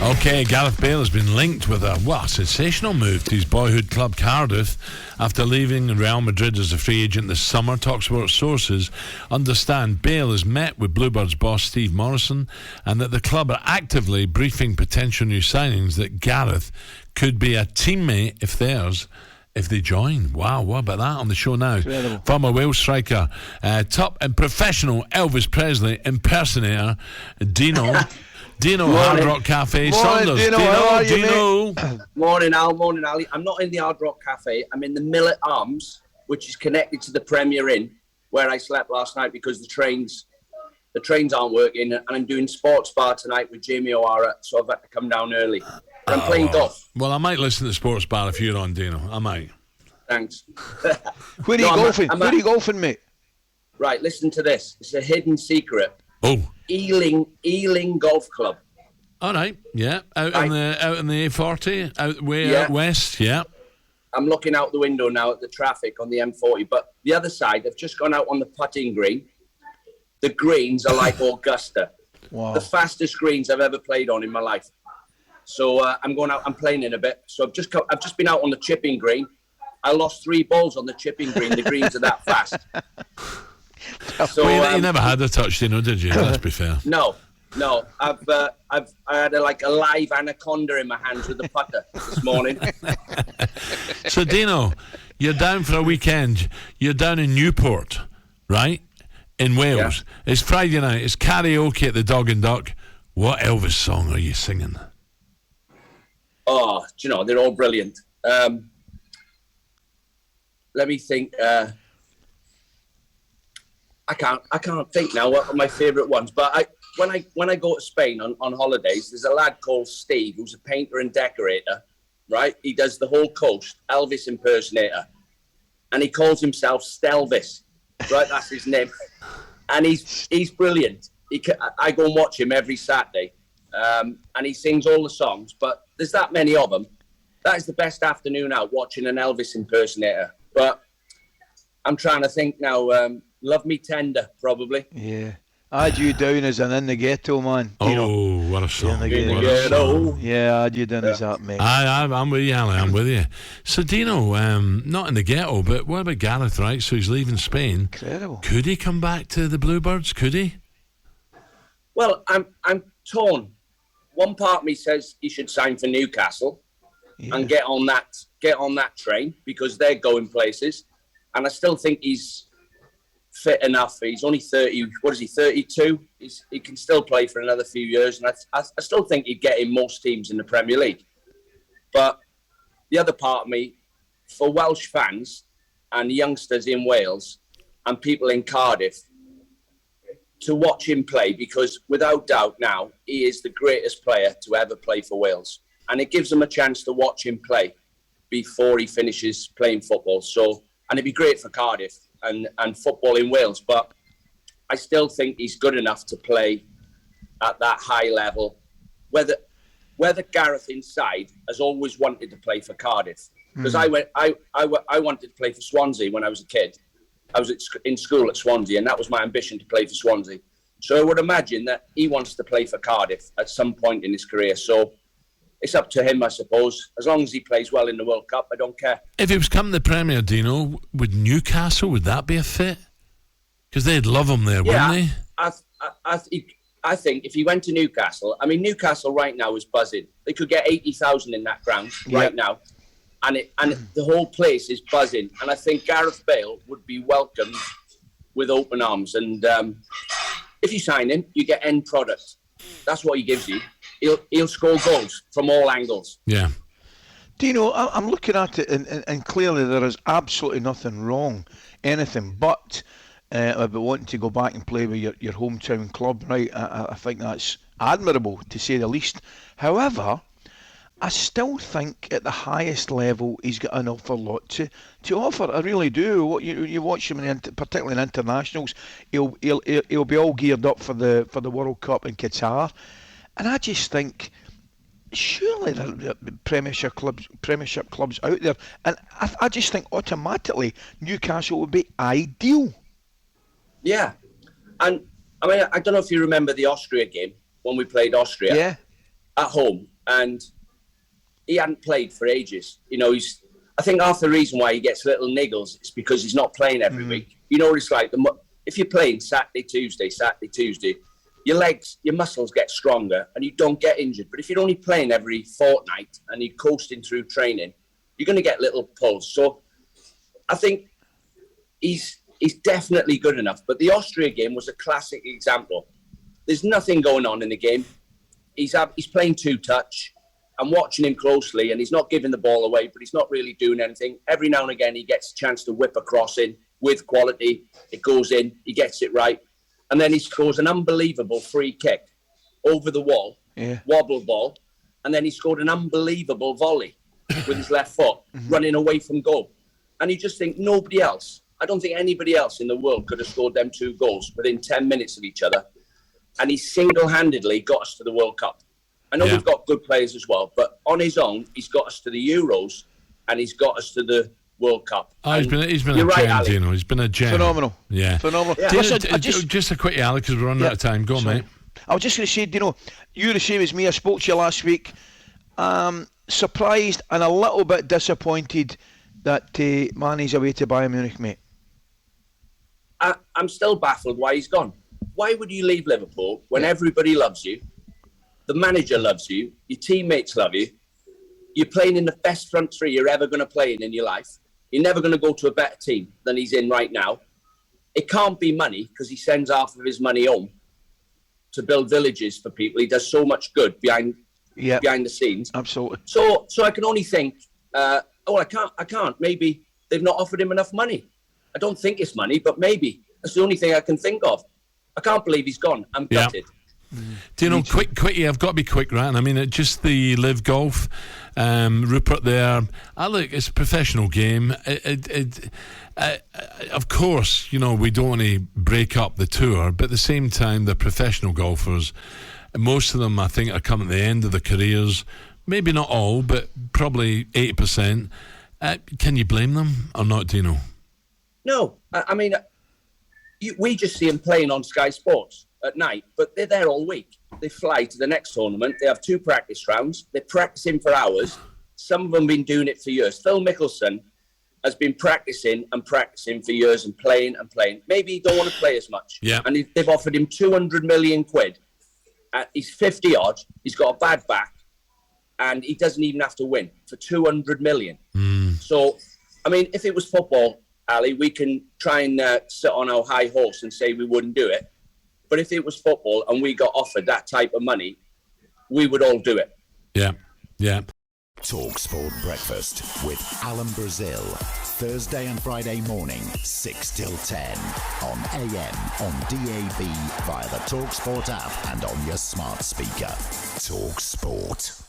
Okay, Gareth Bale has been linked with a sensational move to his boyhood club Cardiff after leaving Real Madrid as a free agent this summer. talkSPORT sources understand Bale has met with Bluebirds boss Steve Morrison and that the club are actively briefing potential new signings that Gareth could be a teammate if they join. Wow, what about that on the show now? Incredible. Former Wales striker, top and professional Elvis Presley impersonator Dino, Hard Rock Cafe, Saunders. Dino, how are you, Dino. Morning, Al. Morning, Ali. I'm not in the Hard Rock Cafe. I'm in the Millet Arms, which is connected to the Premier Inn, where I slept last night because the trains aren't working, and I'm doing sports bar tonight with Jamie O'Hara, so I've had to come down early. I'm playing golf. Well, I might listen to sports bar if you're on, Dino. I might. Thanks. Where are you golfing? Where are you golfing, mate? Right, listen to this. It's a hidden secret. Oh. Ealing Golf Club. All right, yeah. Out in the A40, out west, yeah. I'm looking out the window now at the traffic on the M40, but the other side, I've just gone out on the putting green. The greens are like Augusta. Wow. The fastest greens I've ever played on in my life. So I'm going out. I'm playing in a bit. So I've just been out on the chipping green. I lost 3 balls on the chipping green. The greens are that fast. So well, you never had a touch, did you? Let's be fair. No. I had a live anaconda in my hands with the putter this morning. So Dino, you're down for a weekend. You're down in Newport, right? In Wales. Yeah. It's Friday night. It's karaoke at the Dog and Duck. What Elvis song are you singing? Oh, do you know, they're all brilliant. Let me think. I can't think now what are my favourite ones. But when I go to Spain on holidays, there's a lad called Steve who's a painter and decorator, right? He does the whole coast, Elvis impersonator, and he calls himself Stelvis, right? That's his name, and he's brilliant. I go and watch him every Saturday, and he sings all the songs. But there's that many of them. That is the best afternoon out watching an Elvis impersonator. But I'm trying to think now. Love Me Tender, probably. Yeah. I had you down as an In the Ghetto, man. Oh, what a song. In the Ghetto. Yeah, I had you down as that, mate. I'm with you, Ali. I'm with you. So, Dino, not In the Ghetto, but what about Gareth, right? So he's leaving Spain. Incredible. Could he come back to the Bluebirds? Could he? Well, I'm torn. One part of me says he should sign for Newcastle and get on that train because they're going places. And I still think he's fit enough. He's only 30. What is he? 32. He can still play for another few years, and I still think he'd get in most teams in the Premier League. But the other part of me, for Welsh fans and youngsters in Wales and people in Cardiff, to watch him play, because without doubt now he is the greatest player to ever play for Wales, and it gives them a chance to watch him play before he finishes playing football. So, and it'd be great for Cardiff and football in Wales, but I still think he's good enough to play at that high level. Whether Gareth inside has always wanted to play for Cardiff, because I wanted to play for Swansea when I was a kid. I was in school at Swansea, and that was my ambition to play for Swansea. So I would imagine that he wants to play for Cardiff at some point in his career. So it's up to him, I suppose. As long as he plays well in the World Cup, I don't care. If he was coming to the Premier, Dino, would Newcastle, would that be a fit? Because they'd love him there, wouldn't they? I think if he went to Newcastle, I mean, Newcastle right now is buzzing. They could get 80,000 in that ground right now. And the whole place is buzzing. And I think Gareth Bale would be welcomed with open arms. And if you sign him, you get end product. That's what he gives you. He'll score goals from all angles. Yeah. Dino, I'm looking at it, and clearly there is absolutely nothing wrong, anything but about wanting to go back and play with your hometown club, right? I think that's admirable, to say the least. However, I still think at the highest level he's got an awful lot to offer. I really do. You watch him, particularly in internationals, he'll be all geared up for the World Cup in Qatar, and I just think surely there are Premiership clubs out there, and I just think automatically Newcastle would be ideal. Yeah, and I mean, I don't know if you remember the Austria game when we played Austria. Yeah. at home, and he hadn't played for ages. You know, I think half the reason why he gets little niggles is because he's not playing every week. You know what it's like? If you're playing Saturday, Tuesday, your legs, your muscles get stronger and you don't get injured. But if you're only playing every fortnight and you're coasting through training, you're going to get little pulls. So I think he's definitely good enough. But the Austria game was a classic example. There's nothing going on in the game. He's playing two-touch. I'm watching him closely, and he's not giving the ball away, but he's not really doing anything. Every now and again, he gets a chance to whip a cross in with quality. It goes in. He gets it right. And then he scores an unbelievable free kick over the wall, wobble ball. And then he scored an unbelievable volley with his left foot, running away from goal. And you just think nobody else, I don't think anybody else in the world could have scored them 2 goals within 10 minutes of each other. And he single-handedly got us to the World Cup. I know we've got good players as well, but on his own, he's got us to the Euros and he's got us to the World Cup. He's been a gem, Dino. He's been a gem. Phenomenal. Yeah. Phenomenal. Yeah. Dino, just a quick, Ali, because we're running out of time. Go on, mate. I was just going to say, Dino, you're the same as me. I spoke to you last week. Surprised and a little bit disappointed that Mane's away to Bayern Munich, mate. I'm still baffled why he's gone. Why would you leave Liverpool when everybody loves you? The manager loves you. Your teammates love you. You're playing in the best front three you're ever going to play in your life. You're never going to go to a better team than he's in right now. It can't be money because he sends half of his money home to build villages for people. He does so much good behind the scenes. Absolutely. So I can only think, I can't. Maybe they've not offered him enough money. I don't think it's money, but maybe. That's the only thing I can think of. I can't believe he's gone. I'm gutted. Do you know, quick, I've got to be quick, right? I mean, just the Live Golf, Rupert there. Look, it's a professional game. Of course, you know, we don't want to break up the tour, but at the same time, they're professional golfers. Most of them, I think, are coming at the end of their careers. Maybe not all, but probably 80%. Can you blame them or not, Dino? No, I mean, we just see them playing on Sky Sports at night, but they're there all week. They fly to the next tournament. They have 2 practice rounds. They're practicing for hours. Some of them have been doing it for years. Phil Mickelson has been practicing for years and playing. Maybe he don't want to play as much. Yeah. And they've offered him 200 million quid. He's 50 odd. He's got a bad back, and he doesn't even have to win for 200 million. So, I mean, if it was football, Ali, we can try and sit on our high horse and say we wouldn't do it. But if it was football and we got offered that type of money, we would all do it. Yeah. talkSPORT Breakfast with Alan Brazil. Thursday and Friday morning, 6 till 10. On AM, on DAB, via the talkSPORT app and on your smart speaker. talkSPORT.